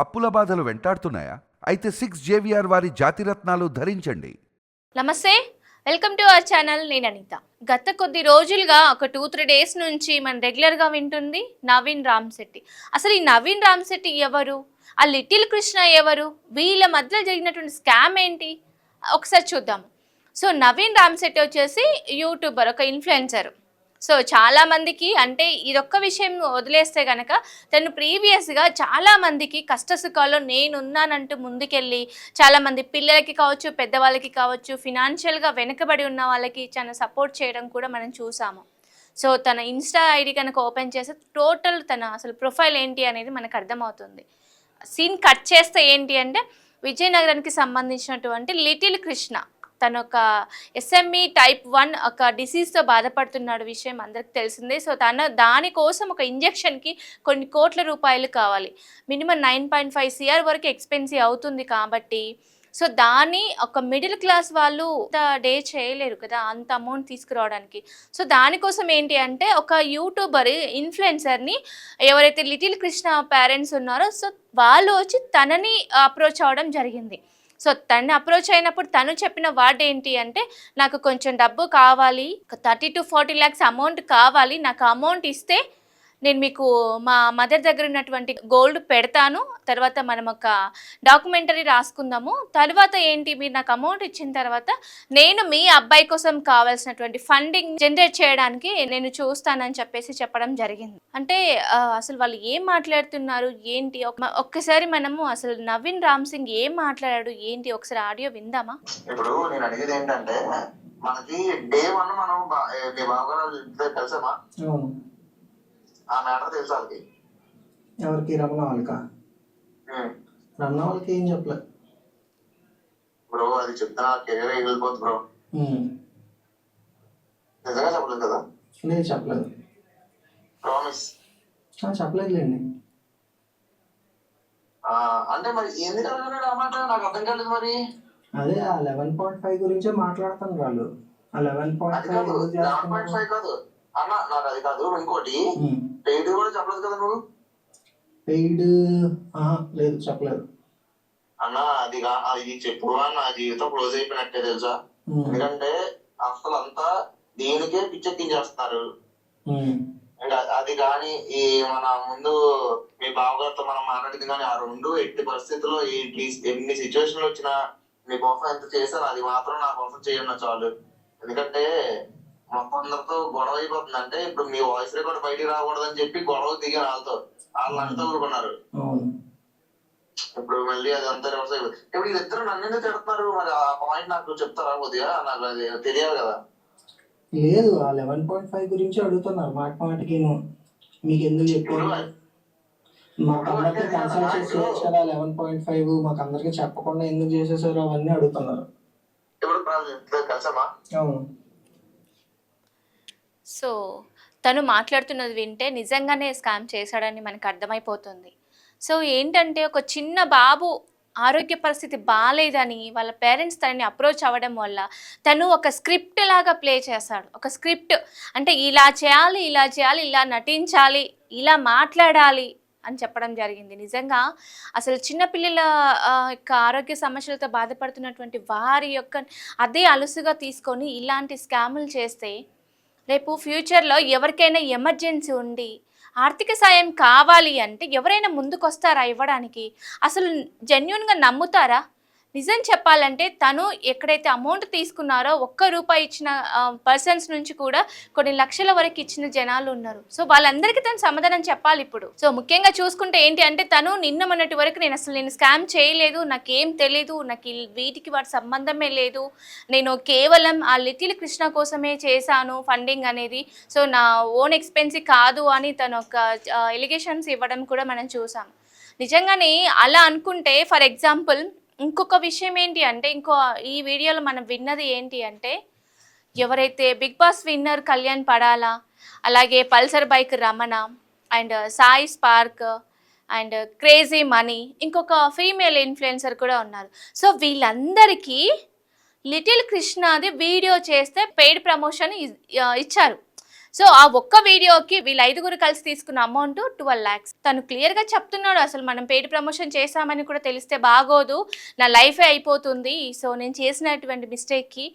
అప్పుల బాధలు వెంటాడుతున్నాయా? అయితే 6 JVR వారి జాతిరత్నాలు ధరించండి. నమస్తే, వెల్కమ్ టు అవర్ ఛానల్. నేను అనిత. గత కొద్ది రోజులుగా ఒక 2-3 డేస్ నుంచి మనం రెగ్యులర్గా వింటుంది నవీన్ రామ్శెట్టి. అసలు ఈ నవీన్ రామ్శెట్టి ఎవరు? ఆ లిటిల్ కృష్ణ ఎవరు? వీళ్ళ మధ్యలో జరిగినటువంటి స్కామ్ ఏంటి? ఒకసారి చూద్దాం. సో నవీన్ రామ్శెట్టి వచ్చేసి యూట్యూబర్, ఒక ఇన్ఫ్లుయెన్సర్. సో చాలామందికి అంటే ఇదొక్క విషయం వదిలేస్తే కనుక తను ప్రీవియస్గా చాలామందికి కష్టసుఖాల్లో నేనున్నానంటూ ముందుకెళ్ళి చాలామంది పిల్లలకి కావచ్చు, పెద్దవాళ్ళకి కావచ్చు, ఫినాన్షియల్గా వెనుకబడి ఉన్న వాళ్ళకి చాలా సపోర్ట్ చేయడం కూడా మనం చూసాము. సో తన ఇన్స్టా ఐడి కనుక ఓపెన్ చేస్తే టోటల్ తన అసలు ప్రొఫైల్ ఏంటి అనేది మనకు అర్థమవుతుంది. సీన్ కట్ చేస్తే ఏంటి అంటే విజయనగరానికి సంబంధించినటువంటి లిటిల్ కృష్ణ తను ఒక SME type 1 ఒక డిసీజ్తో బాధపడుతున్నాడు, విషయం అందరికి తెలిసిందే. సో దానికోసం ఒక ఇంజెక్షన్కి కొన్ని కోట్ల రూపాయలు కావాలి. మినిమం 9.5 CR వరకు ఎక్స్పెన్సివ్ అవుతుంది కాబట్టి సో దాన్ని ఒక మిడిల్ క్లాస్ వాళ్ళు డే చేయలేరు కదా అంత అమౌంట్ తీసుకురావడానికి. సో దానికోసం ఏంటి అంటే ఒక యూట్యూబర్ ఇన్ఫ్లుయెన్సర్ని ఎవరైతే లిటిల్ కృష్ణ పేరెంట్స్ ఉన్నారో సో వాళ్ళు వచ్చి తనని అప్రోచ్ అవ్వడం జరిగింది. సో తను అప్రోచ్ అయినప్పుడు తను చెప్పిన వర్డ్ ఏంటి అంటే, నాకు కొంచెం డబ్బు కావాలి, 30 to 40 lakhs అమౌంట్ కావాలి, నాకు అమౌంట్ ఇస్తే నేను మీకు మా మదర్ దగ్గర ఉన్నటువంటి గోల్డ్ పెడతాను, తర్వాత మనం ఒక డాక్యుమెంటరీ రాసుకుందాము, తర్వాత ఏంటి మీరు నాకు అమౌంట్ ఇచ్చిన తర్వాత నేను మీ అబ్బాయి కోసం కావాల్సినటువంటి ఫండింగ్ జనరేట్ చేయడానికి నేను చూస్తానని చెప్పేసి చెప్పడం జరిగింది. అంటే అసలు వాళ్ళు ఏం మాట్లాడుతున్నారు ఏంటి, ఒక్కసారి మనము అసలు నవీన్ రామ్ సింగ్ ఏం మాట్లాడాడు ఏంటి ఒకసారి ఆడియో విందామా? ఇప్పుడు నేను అడిగేది ఏంటంటే, మనకి డే 1 మనం మీ బావగారు కలిసామా? ఆ మ్యాటర్ తెలుసా వాళ్ళకి? ఎవరికి? రమణ వాళ్ళకా? రమణ వాళ్ళకి ఏం చెప్పలేదు బ్రో. అది చెప్తా కెరీర్ వెళ్ళిపోతుంది బ్రో. నిజంగా చెప్పలేదు కదా? లేదు, చెప్పలేదు. ప్రామిస్ చెప్పలేదులేండి. అంటే మరి ఎందుకు అడుగుతున్నాడు అన్నమాట? నాకు అర్థం కాలేదు మరి. అదే ఆ 11.5 గురించే మాట్లాడుతున్నారు వాళ్ళు. ఆ 11.5 కాదు అన్న, నాకు అది కాదు. ఇంకోటి పెయిడ్ కూడా చెప్పలేదు కదా నువ్వు? పెయిడ్ లేదు, చెప్పలేదు అన్న. అది చెప్పు, నా జీవితం క్లోజ్ అయిపోయినట్టే తెలుసా. ఎందుకంటే అసలు అంతా దీనికే పిచ్చెక్కించేస్తున్నారు. ఇంకా అది కానీ ఈ మన ముందు మీ బావగారితో మనం మాట్లాడింది కానీ ఆ రెండు ఎట్టి పరిస్థితుల్లో ఎన్ని సిచ్యువేషన్లు వచ్చినా మీకోసం ఎంత చేశారు అది మాత్రం నా కోసం చేయన్న చాలు. ఎందుకంటే మొత్తం అందరితో గొడవ అయిపోతుంది. అంటే ఇప్పుడు మీ వాయిస్ రికార్డ్ బయటికి రాకూడదని చెప్పి గొడవ దిగి వాళ్ళంతా ఊరుకున్నారు. ఇప్పుడు మళ్ళీ అది అంతా రివర్స్ అయిపోతుంది. ఇప్పుడు వీళ్ళిద్దరు నన్ను ఎందుకు తిడుతున్నారు మరి? ఆ పాయింట్ నాకు చెప్తారా కొద్దిగా? నాకు అది తెలియాలి కదా. లేదు, ఆ 11.5 గురించి అడుగుతున్నారు మాటికి. మీకు ఎందుకు చెప్పారు? మాకు అందరికీ కన్సల్ట్ చేసేయచ్చు కదా 11.5, మాకు అందరికి చెప్పకుండా ఎందుకు చేసేసారు అవన్నీ అడుగుతున్నారు. అవును. సో తను మాట్లాడుతున్నది వింటే నిజంగానే స్కామ్ చేశాడని మనకు అర్థమైపోతుంది. సో ఏంటంటే ఒక చిన్న బాబు ఆరోగ్య పరిస్థితి బాగాలేదని వాళ్ళ పేరెంట్స్ తనని అప్రోచ్ అవ్వడం వల్ల తను ఒక స్క్రిప్ట్ లాగా ప్లే చేస్తాడు. ఒక స్క్రిప్ట్ అంటే ఇలా చేయాలి, ఇలా చేయాలి, ఇలా నటించాలి, ఇలా మాట్లాడాలి అని చెప్పడం జరిగింది. నిజంగా అసలు చిన్నపిల్లల యొక్క ఆరోగ్య సమస్యలతో బాధపడుతున్నటువంటి వారి యొక్క అదే అలుసుగా తీసుకొని ఇలాంటి స్కాములు చేస్తే రేపు ఫ్యూచర్లో ఎవరికైనా ఎమర్జెన్సీ ఉండి ఆర్థిక సాయం కావాలి అంటే ఎవరైనా ముందుకొస్తారా ఇవ్వడానికి? అసలు జెన్యున్గా నమ్ముతారా? నిజం చెప్పాలంటే తను ఎక్కడైతే అమౌంట్ తీసుకున్నారో ₹1 ఇచ్చిన పర్సన్స్ నుంచి కూడా కొన్ని లక్షల వరకు ఇచ్చిన జనాలు ఉన్నారు. సో వాళ్ళందరికీ తను సమాధానం చెప్పాలి ఇప్పుడు. సో ముఖ్యంగా చూసుకుంటే ఏంటి అంటే తను నిన్న మొన్నటి వరకు నేను స్కామ్ చేయలేదు, నాకేం తెలీదు, నాకు వీటికి వాటి సంబంధమే లేదు, నేను కేవలం ఆ లిటిల్ కృష్ణ కోసమే చేశాను ఫండింగ్ అనేది, సో నా ఓన్ ఎక్స్పెన్సీ కాదు అని తను ఒక ఎలిగేషన్స్ ఇవ్వడం కూడా మనం చూసాం. నిజంగానే అలా అనుకుంటే ఫర్ ఎగ్జాంపుల్ ఇంకొక విషయం ఏంటి అంటే ఈ వీడియోలో మనం విన్నది ఏంటి అంటే ఎవరైతే బిగ్ బాస్ విన్నర్ కళ్యాణ్ పడాలా, అలాగే Pulsar bike Ramana and Sai spark and crazy money, ఇంకొక ఫీమేల్ ఇన్ఫ్లుయెన్సర్ కూడా ఉన్నారు. సో వీళ్ళందరికీ లిటిల్ కృష్ణది వీడియో చేస్తే పెయిడ్ ప్రమోషన్ ఇచ్చారు. సో ఆ ఒక్క వీడియోకి వీళ్ళ 5గురు కలిసి తీసుకున్న అమౌంట్ 12 lakhs. తను క్లియర్గా చెప్తున్నాడు, అసలు మనం పెయిడ్ ప్రమోషన్ చేశామని కూడా తెలిస్తే బాగోదు, నా లైఫే అయిపోతుంది, సో నేను చేసినటువంటి మిస్టేక్కి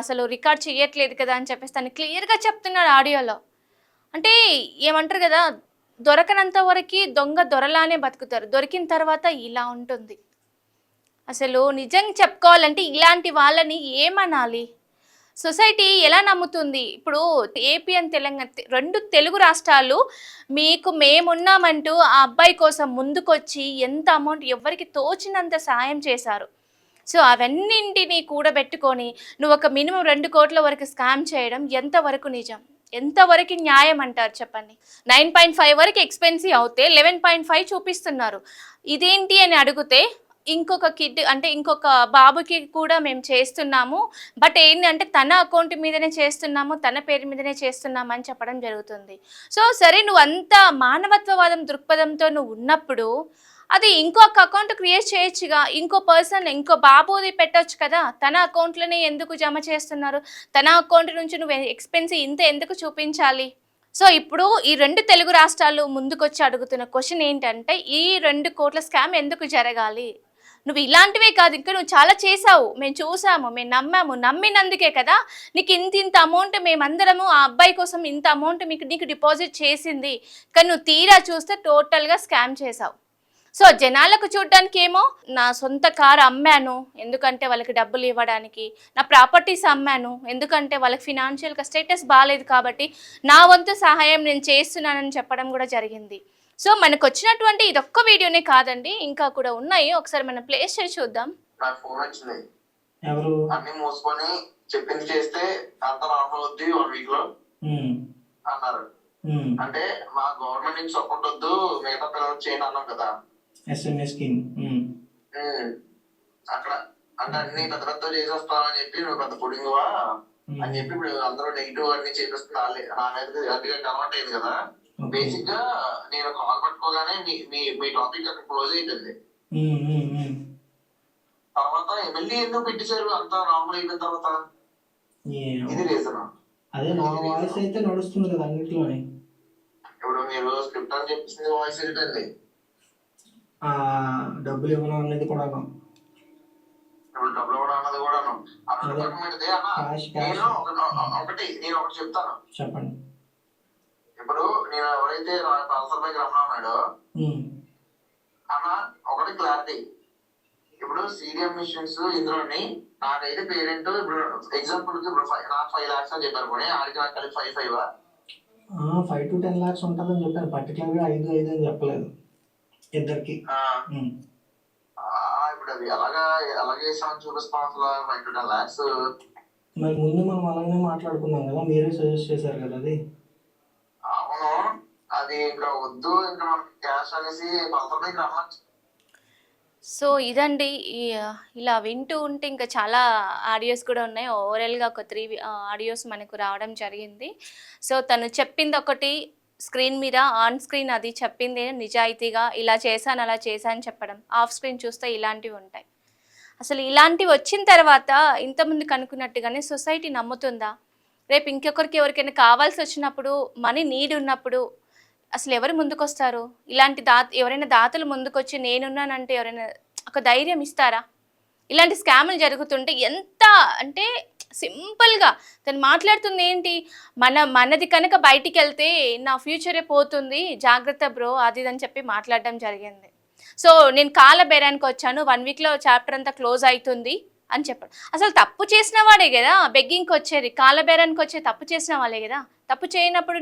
అసలు రికార్డ్ చేయట్లేదు కదా అని చెప్పేసి తను క్లియర్గా చెప్తున్నాడు ఆడియోలో. అంటే ఏమంటారు కదా, దొరకనంత వరకు దొంగ దొరలానే బతుకుతారు, దొరికిన తర్వాత ఇలా ఉంటుంది. అసలు నిజంగా చెప్పుకోవాలంటే ఇలాంటి వాళ్ళని ఏమనాలి, సొసైటీ ఎలా నమ్ముతుంది? ఇప్పుడు ఏపీ అండ్ తెలంగాణ 2 తెలుగు రాష్ట్రాలు మీకు మేమున్నామంటూ ఆ అబ్బాయి కోసం ముందుకొచ్చి ఎంత అమౌంట్ ఎవరికి తోచినంత సాయం చేశారు. సో అవన్నింటినీ కూడబెట్టుకొని నువ్వు ఒక మినిమం 2 కోట్ల వరకు స్కామ్ చేయడం ఎంతవరకు నిజం, ఎంతవరకు న్యాయం అంటారు చెప్పండి? 9.5 వరకు ఎక్స్పెన్సివ్ అవుతే 11.5 చూపిస్తున్నారు. ఇదేంటి అని అడిగితే ఇంకొక కిడ్ అంటే ఇంకొక బాబుకి కూడా మేము చేస్తున్నాము, బట్ ఏంటంటే తన అకౌంట్ మీదనే చేస్తున్నాము, తన పేరు మీదనే చేస్తున్నాము అని చెప్పడం జరుగుతుంది. సో సరే, నువ్వు అంత మానవత్వవాదం దృక్పథంతో నువ్వు ఉన్నప్పుడు అది ఇంకొక అకౌంట్ క్రియేట్ చేయొచ్చుగా, ఇంకో పర్సన్ ఇంకో బాబుది పెట్టొచ్చు కదా, తన అకౌంట్లోనే ఎందుకు జమ చేస్తున్నారు, తన అకౌంట్ నుంచి నువ్వు ఎక్స్పెన్సివ్ ఇంత ఎందుకు చూపించాలి? సో ఇప్పుడు ఈ 2 తెలుగు రాష్ట్రాలు ముందుకొచ్చి అడుగుతున్న క్వశ్చన్ ఏంటంటే, ఈ 2 కోట్ల స్కామ్ ఎందుకు జరగాలి? నువ్వు ఇలాంటివే కాదు, ఇంకా నువ్వు చాలా చేసావు, మేము చూసాము, మేము నమ్మాము, నమ్మినందుకే కదా నీకు ఇంత అమౌంట్, మేమందరము ఆ అబ్బాయి కోసం ఇంత అమౌంట్ నీకు డిపాజిట్ చేసింది, కానీ నువ్వు తీరా చూస్తే టోటల్గా స్కామ్ చేసావు. సో జనాలకు చూడడానికి ఏమో నా సొంత కారు అమ్మాను ఎందుకంటే వాళ్ళకి డబ్బులు ఇవ్వడానికి, నా ప్రాపర్టీస్ అమ్మాను ఎందుకంటే వాళ్ళకి ఫినాన్షియల్గా స్టేటస్ బాగాలేదు కాబట్టి నా వంతు సహాయం నేను చేస్తున్నానని చెప్పడం కూడా జరిగింది. సో మనకు వచ్చినటువంటి ఇదొక్క వీడియోనే కాదండి, ఇంకా కూడా ఉన్నాయి, ఒకసారి మనం ప్లేస్ చేసి చూద్దాం. నాకు ఫోన్ వచ్చింది, ఎవరు అన్ని మూసుకొని చెప్పింది చేస్తే అంత నార్మల్ వద్దు 1 week లో అన్నారు. అంటే మా గవర్నమెంట్ నుంచి సపోర్ట్ వద్దు, మిగతా పిల్లలు చేయను అన్నాం కదా SMS స్కీమ్. అక్కడ అంటే అన్ని పెద్ద పెద్ద చేసేస్తానని చెప్పి నువ్వు పెద్ద పుడింగువా అని చెప్పి ఇప్పుడు అందరూ నెగిటివ్ అన్ని చేపిస్తున్నారు. నా మీద అడిగంటే అలవాటు అయింది కదా. బేసిక్ గా నేను కాల్ పట్టుకోగానే మీ టాపిక్ అక్కడ క్లోజ్ అయిపోయింది. తర్వాత మళ్ళీ ఎందుకు పెట్టేశారు అంతా నార్మల్ అయిపోయిన తర్వాత? ఇది రీజన్. అదే నా వాయిస్ అయితే నడుస్తుంది కదా అన్నిటిలోనే. ఇప్పుడు మీరు స్క్రిప్ట్ అని చెప్పేసింది వాయిస్ వెళ్ళిపోయింది, డబ్బులు ఇవ్వడం అనేది కూడా ఇప్పుడు డబ్బులు ఇవ్వడం అన్నది కూడా నేను ఒకటి చెప్తాను, చెప్పండి. ఇప్పుడు నేను ఎవరైతే పల్సర్ బైక్ రమ్మన్నాడో అన్న ఒకటి క్లారిటీ, ఇప్పుడు సీడియం మిషన్స్ ఇందులోని నాకైతే పేరెంట్ ఇప్పుడు ఎగ్జాంపుల్ కి నాకు 5 lakhs అని చెప్పారు, పోనీ ఆడికి నాకు కలిపి 5 to 10 lakhs ఉంటుందని చెప్పాను, పర్టికులర్ గా 5 అని చెప్పలేదు ఇద్దరికి. ఇప్పుడు అది అలాగే ఇస్తామని చూపిస్తాం అసలు 5 to 10 lakhs. మరి ముందు మనం అలాగే మాట్లాడుకున్నాం కదా, మీరే సజెస్ట్ చేశారు కదా అది. అవును, అది ఇంకా వద్దు, ఇంకా మనకి క్యాష్ అనేసి పల్సర్ బైక్ రమ్మచ్చు. సో ఇదండి, ఇలా వింటూ ఉంటే ఇంకా చాలా ఆడియోస్ కూడా ఉన్నాయి. ఓవరాల్గా ఒక 3 ఆడియోస్ మనకు రావడం జరిగింది. సో తను చెప్పింది ఒకటి, స్క్రీన్ మీద ఆన్ స్క్రీన్ అది చెప్పింది నిజాయితీగా ఇలా చేశాను అలా చేశాను చెప్పడం, ఆఫ్ స్క్రీన్ చూస్తే ఇలాంటివి ఉంటాయి. అసలు ఇలాంటివి వచ్చిన తర్వాత ఇంతకుముందు కనుక్కున్నట్టుగానే సొసైటీ నమ్ముతుందా? రేపు ఇంకొకరికి ఎవరికైనా కావాల్సి వచ్చినప్పుడు, మనీ నీడ్ ఉన్నప్పుడు అసలు ఎవరు ముందుకొస్తారు? ఇలాంటి ఎవరైనా దాతలు ముందుకొచ్చి నేనున్నానంటే ఎవరైనా ఒక ధైర్యం ఇస్తారా? ఇలాంటి స్కాములు జరుగుతుంటే ఎంత అంటే సింపుల్గా తను మాట్లాడుతుంది ఏంటి, మనది కనుక బయటికి వెళ్తే నా ఫ్యూచరే పోతుంది, జాగ్రత్త బ్రో అది అని చెప్పి మాట్లాడడం జరిగింది. సో నేను కాల బేరానికి వచ్చాను, 1 weekలో చాప్టర్ అంతా క్లోజ్ అవుతుంది అని చెప్పాడు. అసలు తప్పు చేసిన వాడే కదా బెగ్గింగ్కి వచ్చేది, కాళ్ళ బేరానికి వచ్చే తప్పు చేసిన వాళ్ళే కదా. తప్పు చేయనప్పుడు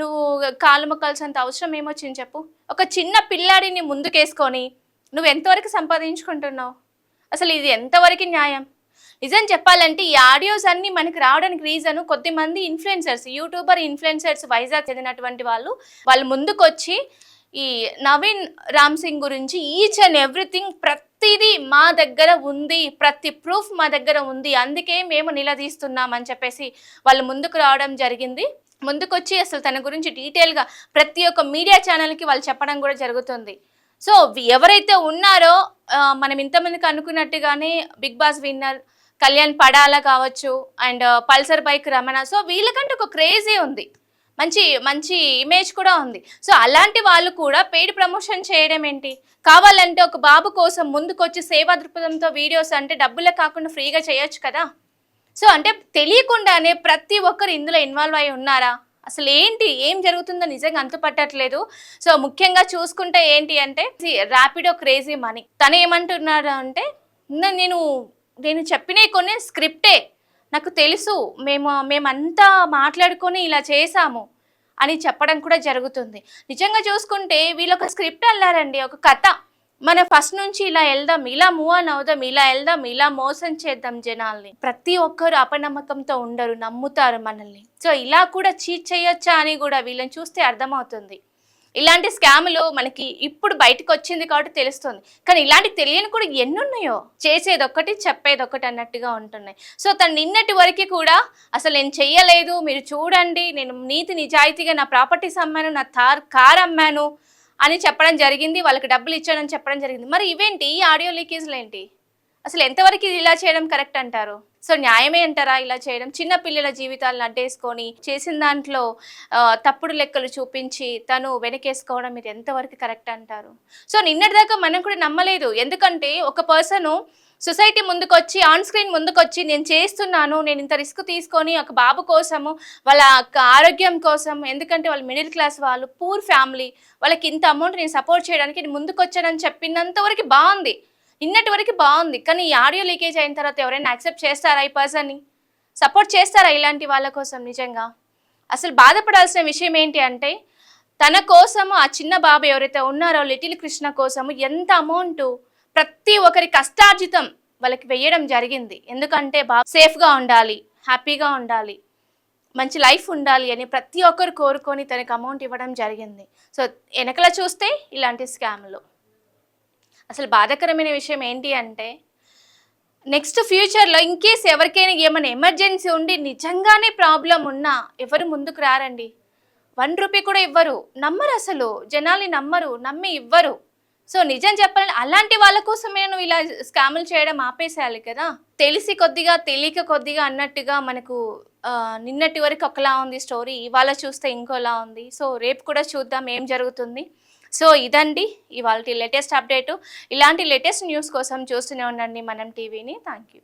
నువ్వు కాలు మొక్కాల్సినంత అవసరం ఏమొచ్చింది చెప్పు? ఒక చిన్న పిల్లాడిని ముందుకేసుకొని నువ్వు ఎంతవరకు సంపాదించుకుంటున్నావు? అసలు ఇది ఎంతవరకు న్యాయం? నిజం చెప్పాలంటే ఈ ఆడియోస్ అన్నీ మనకి రావడానికి రీజను కొద్దిమంది ఇన్ఫ్లుయెన్సర్స్, యూట్యూబర్ ఇన్ఫ్లుయెన్సర్స్, వైజాగ్ చెందినటువంటి వాళ్ళు ముందుకొచ్చి ఈ నవీన్ రామ్ సింగ్ గురించి ఈచ్ అండ్ ఎవ్రీథింగ్ ప్రతిదీ మా దగ్గర ఉంది, ప్రతి ప్రూఫ్ మా దగ్గర ఉంది, అందుకే మేము నిలదీస్తున్నాం అని చెప్పేసి వాళ్ళు ముందుకు రావడం జరిగింది. ముందుకొచ్చి అసలు తన గురించి డీటెయిల్గా ప్రతి ఒక్క మీడియా ఛానల్కి వాళ్ళు చెప్పడం కూడా జరుగుతుంది. సో ఎవరైతే ఉన్నారో మనం ఇంతమందికి అనుకున్నట్టుగానే Bigg Boss winner Kalyan Padala కావచ్చు and Pulsar bike Ramana, so వీళ్ళకంటే ఒక క్రేజీ ఉంది. మంచి మంచి ఇమేజ్ కూడా ఉంది. సో అలాంటి వాళ్ళు కూడా పెయిడ్ ప్రమోషన్ చేయడం ఏంటి? కావాలంటే ఒక బాబు కోసం ముందుకొచ్చి సేవా దృక్పథంతో వీడియోస్ అంటే డబ్బులే కాకుండా ఫ్రీగా చేయొచ్చు కదా. సో అంటే తెలియకుండానే ప్రతి ఒక్కరు ఇందులో ఇన్వాల్వ్ అయి ఉన్నారా? అసలు ఏంటి, ఏం జరుగుతుందో నిజంగా అంతుపట్టట్లేదు. సో ముఖ్యంగా చూసుకుంటే ఏంటి అంటే ర్యాపిడో క్రేజీ మనీ తను ఏమంటున్నాడు అంటే, నేను చెప్పినవి కొన్ని స్క్రిప్టే, నాకు తెలుసు, మేమంతా మాట్లాడుకొని ఇలా చేసాము అని చెప్పడం కూడా జరుగుతుంది. నిజంగా చూసుకుంటే వీళ్ళు ఒక స్క్రిప్ట్ అల్లారండి, ఒక కథ. మన ఫస్ట్ నుంచి ఇలా వెళ్దాం, ఇలా మూవ్ ఆన్ అవుదాం, ఇలా వెళ్దాం, ఇలా మోసం చేద్దాం జనాల్ని. ప్రతి ఒక్కరు అపనమ్మకంతో ఉండరు, నమ్ముతారు మనల్ని. సో ఇలా కూడా చీట్ చేయొచ్చా అని కూడా వీళ్ళని చూస్తే అర్థమవుతుంది. ఇలాంటి స్కాములు మనకి ఇప్పుడు బయటకు వచ్చింది కాబట్టి తెలుస్తుంది, కానీ ఇలాంటి తెలియని కూడా ఎన్నున్నాయో, చేసేది ఒకటి చెప్పేది ఒకటి అన్నట్టుగా ఉంటున్నాయి. సో తను నిన్నటి వరకు కూడా అసలు నేను చెయ్యలేదు, మీరు చూడండి, నేను నీతి నిజాయితీగా నా ప్రాపర్టీస్ అమ్మాను, నా కార్ అమ్మాను అని చెప్పడం జరిగింది, వాళ్ళకి డబ్బులు ఇచ్చానని చెప్పడం జరిగింది. మరి ఇవేంటి, ఈ ఆడియో లీకేజ్లు ఏంటి? అసలు ఎంతవరకు ఇలా చేయడం కరెక్ట్ అంటారు? సో న్యాయమే అంటారా ఇలా చేయడం? చిన్న పిల్లల జీవితాలను అడ్డేసుకొని చేసిన దాంట్లో తప్పుడు లెక్కలు చూపించి తను వెనకేసుకోవడం ఇది ఎంతవరకు కరెక్ట్ అంటారు? సో నిన్నటిదాకా మనం కూడా నమ్మలేదు, ఎందుకంటే ఒక పర్సను సొసైటీ ముందుకొచ్చి ఆన్ స్క్రీన్ ముందుకొచ్చి నేను చేస్తున్నాను, నేను ఇంత రిస్క్ తీసుకొని ఒక బాబు కోసము, వాళ్ళ ఆరోగ్యం కోసం, ఎందుకంటే వాళ్ళు మిడిల్ క్లాస్ వాళ్ళు, పూర్ ఫ్యామిలీ, వాళ్ళకి ఇంత అమౌంట్ నేను సపోర్ట్ చేయడానికి నేను ముందుకొచ్చానని చెప్పినంత వరకు బాగుంది, నిన్నటి వరకు బాగుంది. కానీ ఈ ఆడియో లీకేజ్ అయిన తర్వాత ఎవరైనా యాక్సెప్ట్ చేస్తారా ఈ పర్సన్ని? సపోర్ట్ చేస్తారా ఇలాంటి వాళ్ళ కోసం? నిజంగా అసలు బాధపడాల్సిన విషయం ఏంటి అంటే, తన కోసము ఆ చిన్న బాబు ఎవరైతే ఉన్నారో లిటిల్ కృష్ణ కోసము ఎంత అమౌంట్ ప్రతి ఒక్కరి కష్టార్జితం వాళ్ళకి వేయడం జరిగింది. ఎందుకంటే బాబు సేఫ్గా ఉండాలి, హ్యాపీగా ఉండాలి, మంచి లైఫ్ ఉండాలి అని ప్రతి ఒక్కరు కోరుకొని తనకు అమౌంట్ ఇవ్వడం జరిగింది. సో వెనకల చూస్తే ఇలాంటి స్కామ్లు. అసలు బాధాకరమైన విషయం ఏంటి అంటే, నెక్స్ట్ ఫ్యూచర్లో ఇన్ కేస్ ఎవరికైనా ఏమైనా ఎమర్జెన్సీ ఉండి నిజంగానే ప్రాబ్లం ఉన్నా ఎవరు ముందుకు రారండి, 1 రూపీ కూడా ఇవ్వరు, నమ్మరు, అసలు జనాల్ని నమ్మరు, నమ్మి ఇవ్వరు. సో నిజం చెప్పాలని అలాంటి వాళ్ళ కోసమే నువ్వు ఇలా స్కాములు చేయడం ఆపేసేయాలి కదా. తెలిసి కొద్దిగా తెలియక కొద్దిగా అన్నట్టుగా మనకు నిన్నటి వరకు ఒకలా ఉంది స్టోరీ, ఇవాళ చూస్తే ఇంకోలా ఉంది. సో రేపు కూడా చూద్దాం ఏం జరుగుతుంది. సో ఇదండి ఇవాళ లేటెస్ట్ అప్డేటు. ఇలాంటి లేటెస్ట్ న్యూస్ కోసం చూస్తూనే ఉండండి మనం టీవీని. Thank you.